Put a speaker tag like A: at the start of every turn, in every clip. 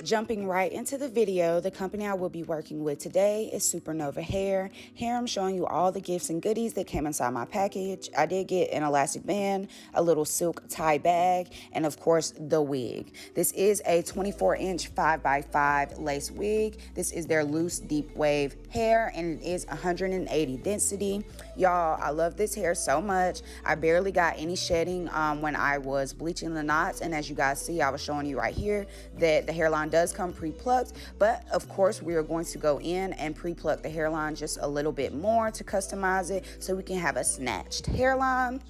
A: Jumping right into the video, the company I will be working with today is SuperNova Hair. Here I'm showing you all the gifts and goodies that came inside my package. I did get an elastic band, a little silk tie bag, and of course the wig. This is a 24-inch 5x5 lace wig. This is their loose deep wave hair and it is 180 density. Y'all, I love this hair so much. I barely got any shedding when I was bleaching the knots, and as you guys see, I was showing you right here that the hairline does come pre-plucked, but of course we are going to go in and pre-pluck the hairline just a little bit more to customize it so we can have a snatched hairline.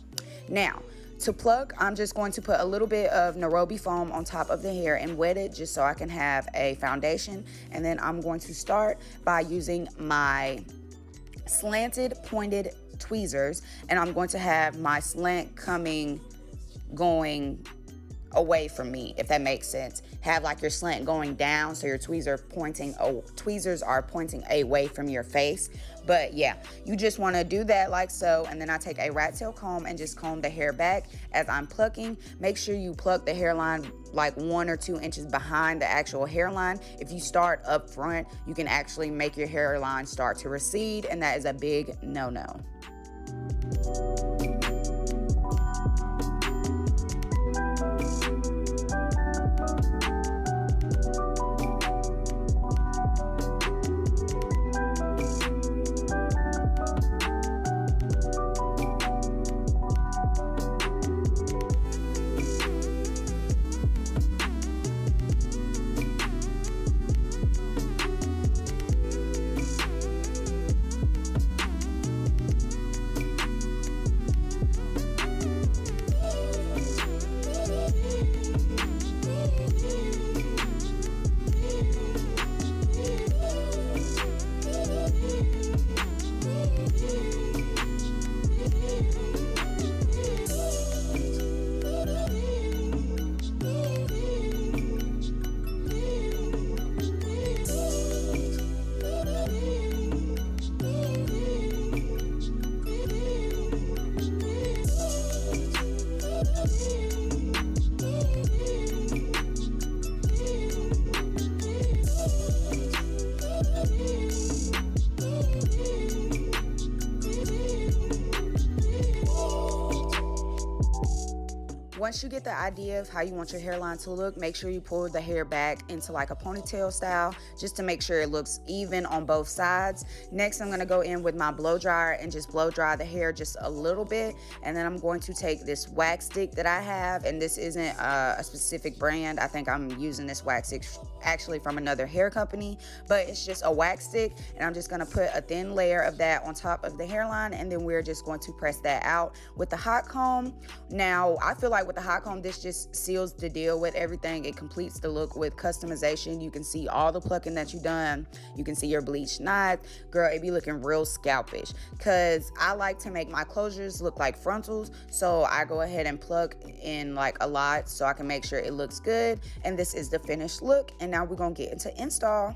A: Now, to pluck, I'm just going to put a little bit of Nairobi foam on top of the hair and wet it just so I can have a foundation. And then I'm going to start by using my slanted pointed tweezers, and I'm going to have my slant going away from me, if that makes sense. Have like your slant going down so your tweezers are pointing away from your face. But yeah, you just want to do that like so, and then I take a rat tail comb and just comb the hair back as I'm plucking. Make sure you pluck the hairline like 1 or 2 inches behind the actual hairline. If you start up front, you can actually make your hairline start to recede, and that is a big no-no. Once you get the idea of how you want your hairline to look, make sure you pull the hair back into like a ponytail style just to make sure it looks even on both sides. Next, I'm going to go in with my blow dryer and just blow dry the hair just a little bit. And then I'm going to take this wax stick that I have, and this isn't a specific brand. I think I'm using this wax stick actually from another hair company, but it's just a wax stick, and I'm just going to put a thin layer of that on top of the hairline, and then we're just going to press that out with the hot comb. Now, I feel like with the hot comb, this just seals the deal with everything. It completes the look with customization. You can see all the plucking that you done. You can see your bleached knots. Girl, it be looking real scalpish, because I like to make my closures look like frontals, so I go ahead and pluck in like a lot so I can make sure it looks good. And this is the finished look, and now we're gonna get into install.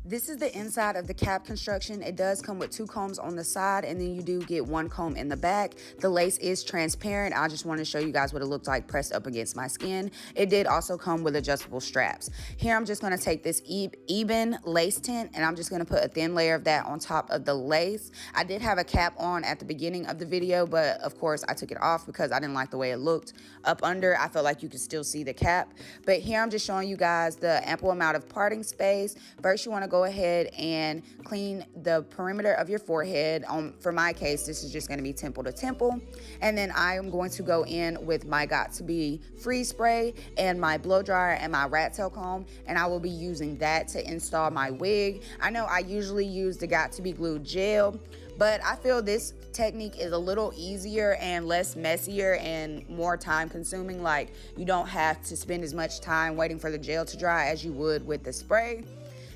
A: This is the inside of the cap construction. It does come with 2 combs on the side, and then you do get 1 comb in the back. The lace is transparent. I just want to show you guys what it looked like pressed up against my skin. It did also come with adjustable straps. Here I'm just going to take this eben lace tint, and I'm just going to put a thin layer of that on top of the lace. I did have a cap on at the beginning of the video, but of course I took it off because I didn't like the way it looked up under. I felt like you could still see the cap. But here I'm just showing you guys the ample amount of parting space. First, you want to go ahead and clean the perimeter of your forehead. For my case, this is just going to be temple to temple. And then I am going to go in with my Got To Be freeze spray and my blow dryer and my rat tail comb, and I will be using that to install my wig. I know I usually use the Got To Be glue gel, but I feel this technique is a little easier and less messier and more time consuming. Like, you don't have to spend as much time waiting for the gel to dry as you would with the spray.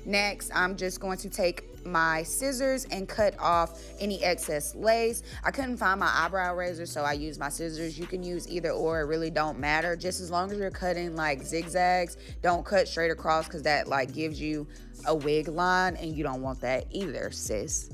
A: Next, I'm just going to take my scissors and cut off any excess lace. I couldn't find my eyebrow razor, so I used my scissors. You can use either or, it really don't matter. Just as long as you're cutting like zigzags, don't cut straight across, because that like gives you a wig line and you don't want that either, sis.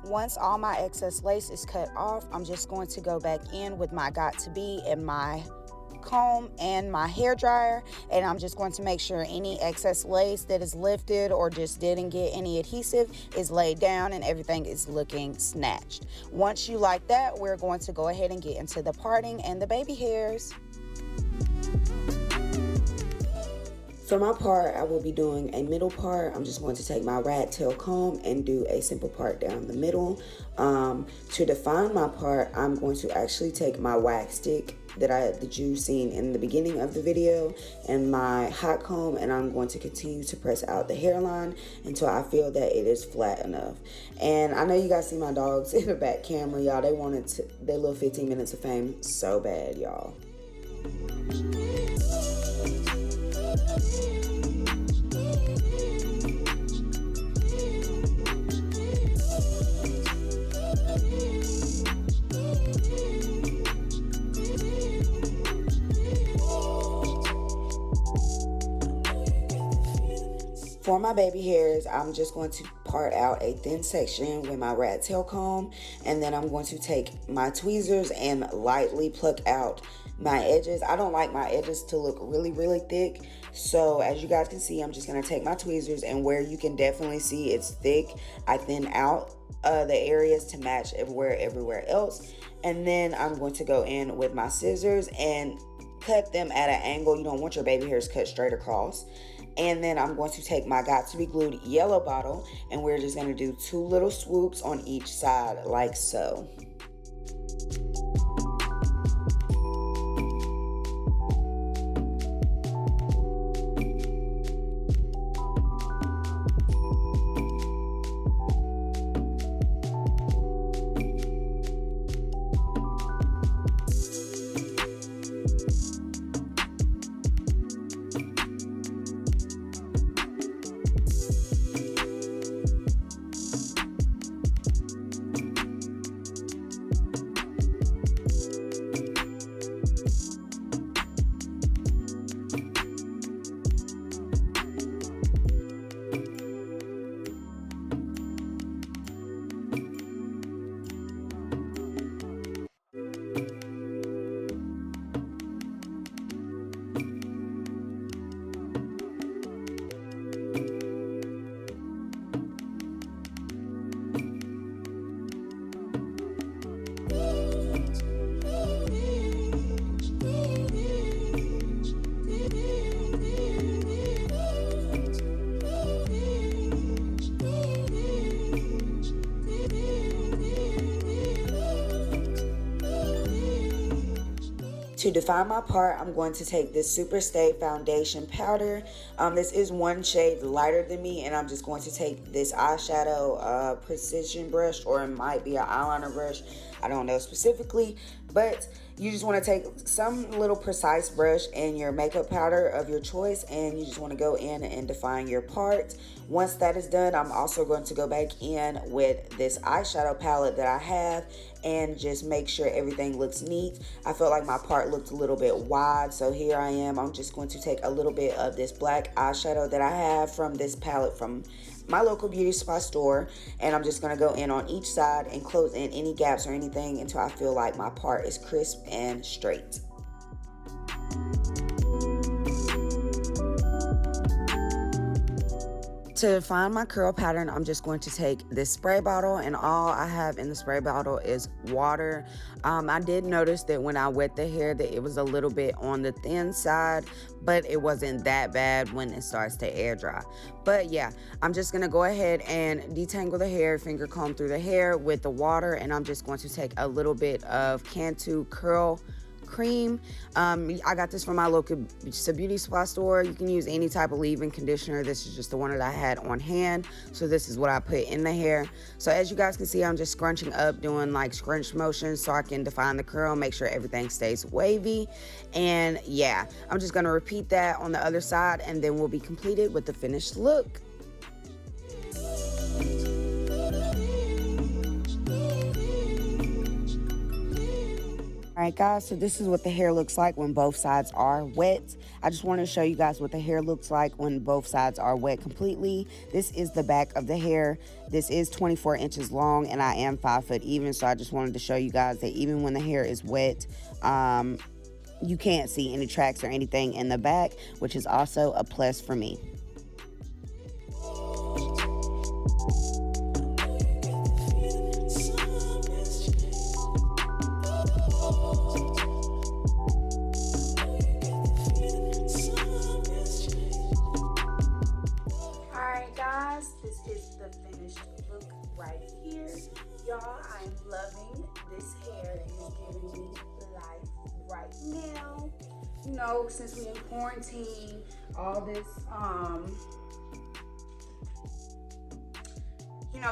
A: Once all my excess lace is cut off, I'm just going to go back in with my Got To Be and my comb and my hair dryer, and I'm just going to make sure any excess lace that is lifted or just didn't get any adhesive is laid down and everything is looking snatched. Once you like that, we're going to go ahead and get into the parting and the baby hairs. For my part, I will be doing a middle part. I'm just going to take my rat tail comb and do a simple part down the middle. To define my part, I'm going to actually take my wax stick that you've seen in the beginning of the video and my hot comb, and I'm going to continue to press out the hairline until I feel that it is flat enough. And I know you guys see my dogs in the back camera, y'all. They wanted their little 15 minutes of fame so bad, y'all. For my baby hairs, I'm just going to part out a thin section with my rat tail comb, and then I'm going to take my tweezers and lightly pluck out my edges. I don't like my edges to look really thick, so as you guys can see, I'm just going to take my tweezers, and where you can definitely see it's thick, I thin out the areas to match everywhere else. And then I'm going to go in with my scissors and cut them at an angle. You don't want your baby hairs cut straight across. And then I'm going to take my Got To Be Glued yellow bottle, and we're just going to do 2 little swoops on each side like so. To define my part, I'm going to take this Super Stay Foundation Powder. This is 1 shade lighter than me, and I'm just going to take this eyeshadow precision brush, or it might be an eyeliner brush. I don't know specifically, but you just want to take some little precise brush and your makeup powder of your choice, and you just want to go in and define your part. Once that is done, I'm also going to go back in with this eyeshadow palette that I have and just make sure everything looks neat. I felt like my part looked a little bit wide, so here I am. I'm just going to take a little bit of this black eyeshadow that I have from this palette from my local beauty supply store, and I'm just going to go in on each side and close in any gaps or anything until I feel like my part is crisp and straight. To define my curl pattern, I'm just going to take this spray bottle, and all I have in the spray bottle is water. I did notice that when I wet the hair that it was a little bit on the thin side, but it wasn't that bad when it starts to air dry. But yeah, I'm just gonna go ahead and detangle the hair, finger comb through the hair with the water, and I'm just going to take a little bit of Cantu curl cream. I got this from my local beauty supply store. You can use any type of leave-in conditioner. This is just the one that I had on hand, so this is what I put in the hair. So as you guys can see, I'm just scrunching up, doing like scrunch motions so I can define the curl, make sure everything stays wavy. And yeah, I'm just gonna repeat that on the other side, and then we'll be completed with the finished look. Alright guys, so this is what the hair looks like when both sides are wet. I just want to show you guys what the hair looks like when both sides are wet completely. This is the back of the hair. This is 24 inches long, and I am 5 foot even, so I just wanted to show you guys that even when the hair is wet, you can't see any tracks or anything in the back, which is also a plus for me. This is the finished look right here. Y'all, I'm loving this hair. It is giving me life right now. You know, since we in quarantine, all this,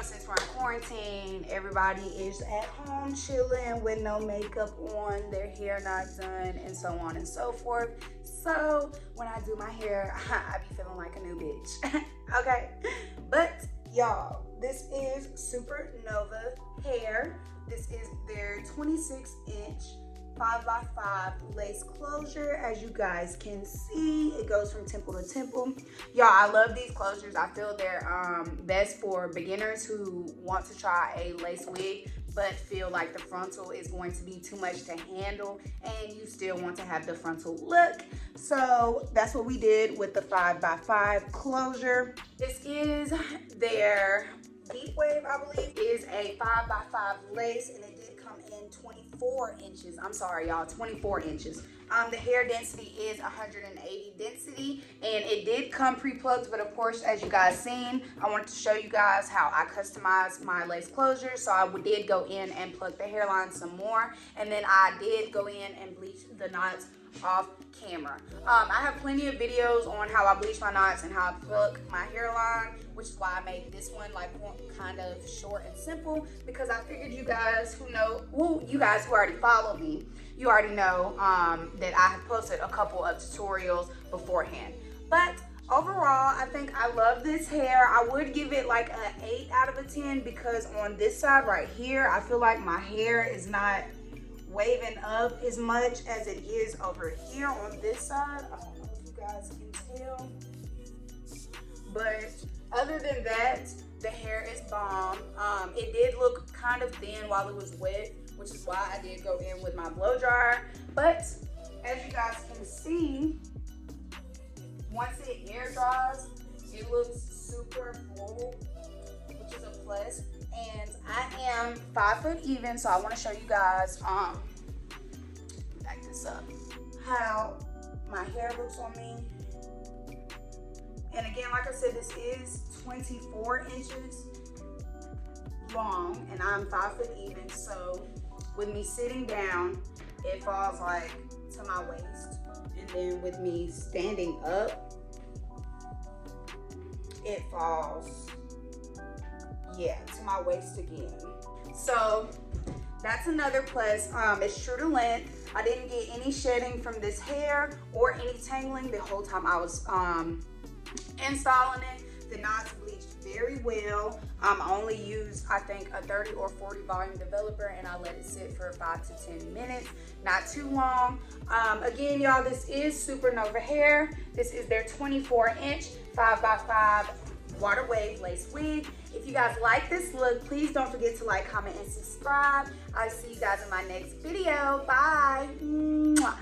A: since we're in quarantine, everybody is at home chilling with no makeup on, their hair not done, and so on and so forth. So when I do my hair, I be feeling like a new bitch. Okay, but y'all, this is Supernova Hair. This is their 26-inch 5x5 lace closure. As you guys can see, it goes from temple to temple. Y'all, I love these closures. I feel they're best for beginners who want to try a lace wig but feel like the frontal is going to be too much to handle and you still want to have the frontal look. So that's what we did with the 5x5 closure. This is their Deep Wave, I believe. It is a 5x5 lace, and it did come in 24 inches. I'm sorry, y'all, 24 inches. The hair density is 180 density, and it did come pre-plucked, but of course, as you guys seen, I wanted to show you guys how I customized my lace closure. So I did go in and pluck the hairline some more, and then I did go in and bleach the knots off camera. I have plenty of videos on how I bleach my knots and how I pluck my hairline, which is why I made this one like kind of short and simple, because I figured you guys you guys who already follow me, you already know that I have posted a couple of tutorials beforehand. But overall, I think I love this hair. I would give it like an 8 out of a 10 because on this side right here, I feel like my hair is not waving up as much as it is over here on this side. I don't know if you guys can tell, but other than that, the hair is bomb. It did look kind of thin while it was wet, which is why I did go in with my blow dryer. But as you guys can see, once it air dries, it looks super full, which is a plus. And I am 5 foot even, so I want to show you guys, back this up, how my hair looks on me. And again, like I said, this is 24 inches long, and I'm 5 foot even. So with me sitting down, it falls like to my waist, and then with me standing up, it falls, yeah, to my waist again. So that's another plus. It's true to length. I didn't get any shedding from this hair or any tangling the whole time I was installing it. The knots bleached very well. I only used, I think, a 30 or 40 volume developer, and I let it sit for 5 to 10 minutes, not too long. Again, y'all, this is Supernova Hair. This is their 24-inch 5x5 water wave lace wig. If you guys like this look, please don't forget to like, comment, and subscribe. I'll see you guys in my next video. Bye. Mwah.